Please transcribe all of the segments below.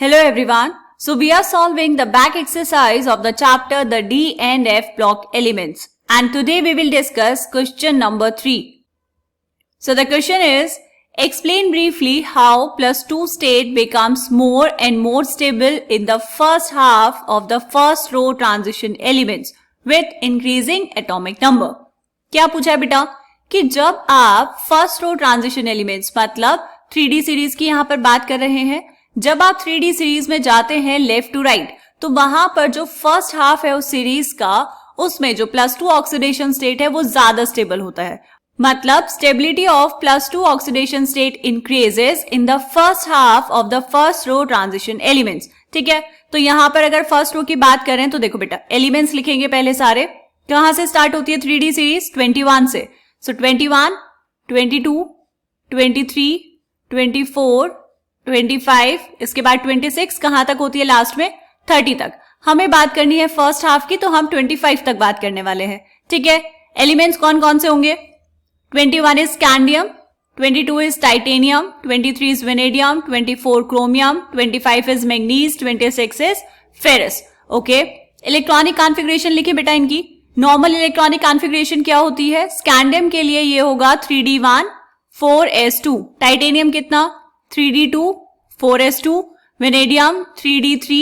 Hello everyone. So we are solving the back exercise of the chapter the D and F block elements. And today we will discuss question number 3. So the question is, explain briefly how +2 state becomes more and more stable in the first half of the first row transition elements with increasing atomic number. क्या पूछा है बेटा कि जब आप first row transition elements मतलब 3D series की यहाँ पर बात कर रहे हैं, जब आप 3D सीरीज में जाते हैं लेफ्ट टू राइट, तो वहां पर जो फर्स्ट हाफ है उस सीरीज का, उसमें जो +2 ऑक्सीडेशन स्टेट है वो ज्यादा स्टेबल होता है. मतलब stability of +2 oxidation state increases in the first half of the first row transition elements. ठीक है, तो यहां पर अगर फर्स्ट रो की बात करें तो देखो बेटा, एलिमेंट्स लिखेंगे पहले सारे. कहां से स्टार्ट होती है 3D सीरीज? 21 से. सो 21, 22, 23, 24, 25, इसके बाद 26, कहां तक होती है लास्ट में? 30 तक. हमें बात करनी है फर्स्ट हाफ की, तो हम 25 तक बात करने वाले हैं. ठीक है, एलिमेंट्स कौन कौन से होंगे? 21 is scandium, 22 is titanium, 23 is vanadium, 24 chromium, 25 is manganese, 26 is ferrous. Okay, electronic configuration लिखे बेटा इनकी. नॉर्मल इलेक्ट्रॉनिक कॉन्फ़िगरेशन क्या होती है? स्कैंडियम के लिए ये होगा 3d1 4s2, टाइटेनियम कितना? 3d2 4s2, vanadium 3d3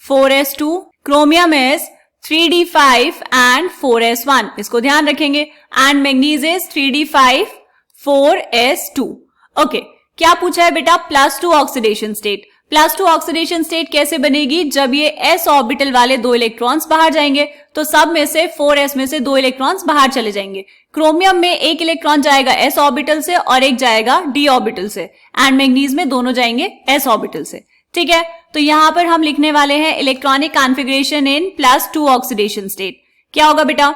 4s2, chromium is 3d5 and 4s1, इसको ध्यान रखेंगे. And manganese is 3d5 4s2. Okay, क्या पूछा है बेटा? +2 ऑक्सीडेशन स्टेट. +2 ऑक्सीडेशन स्टेट कैसे बनेगी? जब ये s ऑर्बिटल वाले 2 इलेक्ट्रॉन्स बाहर जाएंगे तो सब में से 4s में से 2 इलेक्ट्रॉन्स बाहर चले जाएंगे. क्रोमियम में एक इलेक्ट्रॉन जाएगा s ऑर्बिटल से और एक जाएगा d ऑर्बिटल से. एंड मैग्नीज में दोनों जाएंगे s ऑर्बिटल से. ठीक है, तो यहां पर हम लिखने वाले हैं इलेक्ट्रॉनिक कॉन्फ़िगरेशन इन +2 ऑक्सीडेशन स्टेट. क्या होगा बेटा?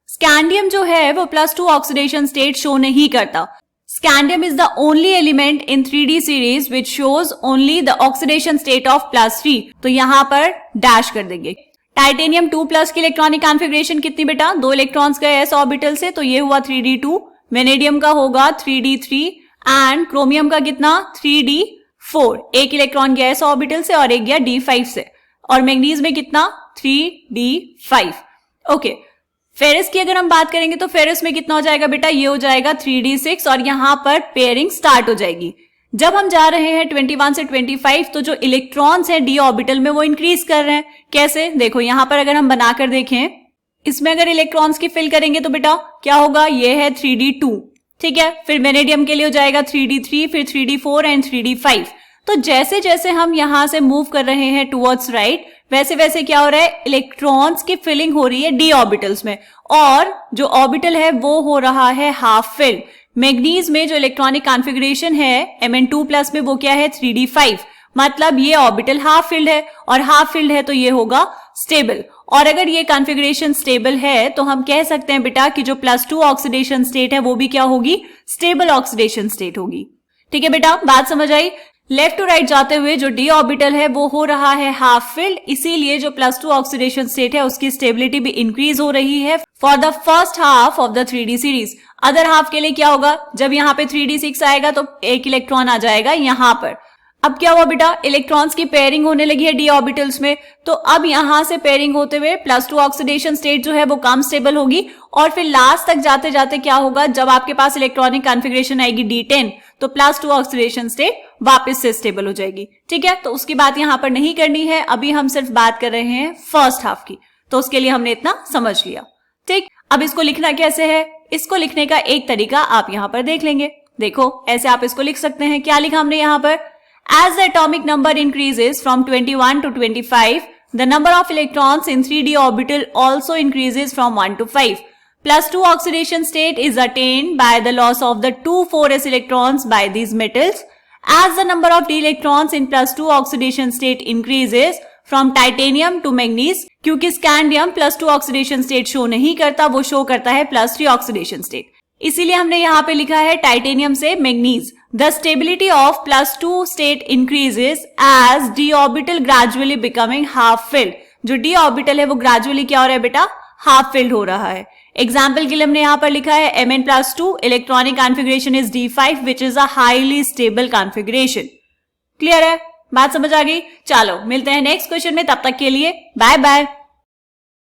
स्कैंडियम जो है वो +2 ऑक्सीडेशन स्टेट शो नहीं करता. Scandium is the only element in 3D series which shows only the oxidation state of +3. तो यहां पर डैश कर देंगे. टाइटेनियम 2+ की इलेक्ट्रॉनिक कॉन्फ़िगरेशन कितनी बेटा? 2 इलेक्ट्रॉन्स गए s ऑर्बिटल से, तो ये हुआ 3d2. वेनेडियम का होगा 3d3 एंड क्रोमियम का कितना? 3d4. एक इलेक्ट्रॉन गया s ऑर्बिटल से और एक गया d5 से. और मैग्नीज में कितना? 3d5. ओके, फेरस की अगर हम बात करेंगे तो फेरस में कितना हो जाएगा बेटा? ये हो जाएगा 3d6 और यहां पर पेयरिंग स्टार्ट हो जाएगी. जब हम जा रहे हैं 21 से 25 तो जो इलेक्ट्रॉन्स हैं d ऑर्बिटल में वो इंक्रीज कर रहे हैं. कैसे? देखो यहां पर अगर हम बनाकर देखें, इसमें अगर इलेक्ट्रॉन्स की फिल करेंगे तो बेटा क्या होगा? ये है 3d2. ठीक है, फिर वेनेडियम के लिए हो जाएगा 3d3, फिर 3d4 एंड 3d5. तो जैसे जैसे हम यहां से मूव कर रहे हैं टुवर्ड्स राइट, वैसे वैसे क्या हो रहा है? इलेक्ट्रॉन्स की फिलिंग हो रही है d ऑर्बिटल्स में और जो ऑर्बिटल है वो हो रहा है हाफ फिल्ड. मैग्नीज में जो इलेक्ट्रॉनिक कॉन्फ़िगरेशन है Mn2+ में वो क्या है? 3d5. मतलब ये ऑर्बिटल हाफ फिल्ड है और हाफ फिल्ड है तो ये होगा स्टेबल. और अगर ये कॉन्फ़िगरेशन स्टेबल है तो हम कह सकते हैं बेटा कि जो +2 ऑक्सीडेशन स्टेट है वो भी क्या होगी? स्टेबल ऑक्सीडेशन स्टेट होगी. ठीक है बेटा, बात समझ आई? लेफ्ट टू राइट जाते हुए जो d ऑर्बिटल है वो हो रहा है हाफ फिल्ड, इसीलिए जो +2 ऑक्सीडेशन स्टेट है उसकी स्टेबिलिटी भी इंक्रीज हो रही है for the first half of the 3D series. Other half के लिए क्या होगा? जब यहाँ पे 3d6 आएगा तो एक इलेक्ट्रॉन आ जाएगा यहां पर. अब क्या हुआ बेटा? इलेक्ट्रॉन्स की पेयरिंग होने लगी है d ऑर्बिटल्स में, तो अब यहां से पेयरिंग होते हुए +2 ऑक्सीडेशन स्टेट जो है वो कम स्टेबल होगी और फिर लास्ट तक जाते जाते क्या होगा? जब आपके पास इलेक्ट्रॉनिक कॉन्फ़िगरेशन आएगी d10 तो +2 ऑक्सीडेशन स्टेट वापस से स्टेबल हो जाएगी. ठीक है, तो उसकी बात यहां पर नहीं करनी है. अभी हम सिर्फ बात कर रहे हैं फर्स्ट हाफ की, तो उसके लिए हमने इतना समझ लिया. ठीक, अब इसको लिखना कैसे है? इसको लिखने का एक तरीका आप यहां पर देख लेंगे. देखो ऐसे आप इसको लिख सकते हैं. क्या लिखा हमने यहां पर? As the atomic number increases from 21 to 25, the number of electrons in 3D orbital also increases from 1 to 5. +2 oxidation state is attained by the loss of the 2 4s electrons by these metals. As the number of d electrons in +2 oxidation state increases from titanium to manganese, क्योंकि scandium +2 oxidation state show नहीं करता, वो show करता है +3 oxidation state, इसीलिए हमने यहाँ पे लिखा है टाइटेनियम से manganese. The stability of +2 state increases as d orbital gradually becoming half filled. जो d ऑर्बिटल है वो ग्रेजुअली क्या हो रहा है बेटा? हाफ फिल्ड हो रहा है. एग्जाम्पल के लिए हमने यहाँ पर लिखा है Mn+2, electronic configuration is d5 which is a highly stable configuration. Clear है? बात समझ आ गई? चलो मिलते हैं नेक्स्ट क्वेश्चन में, तब तक के लिए बाय बाय।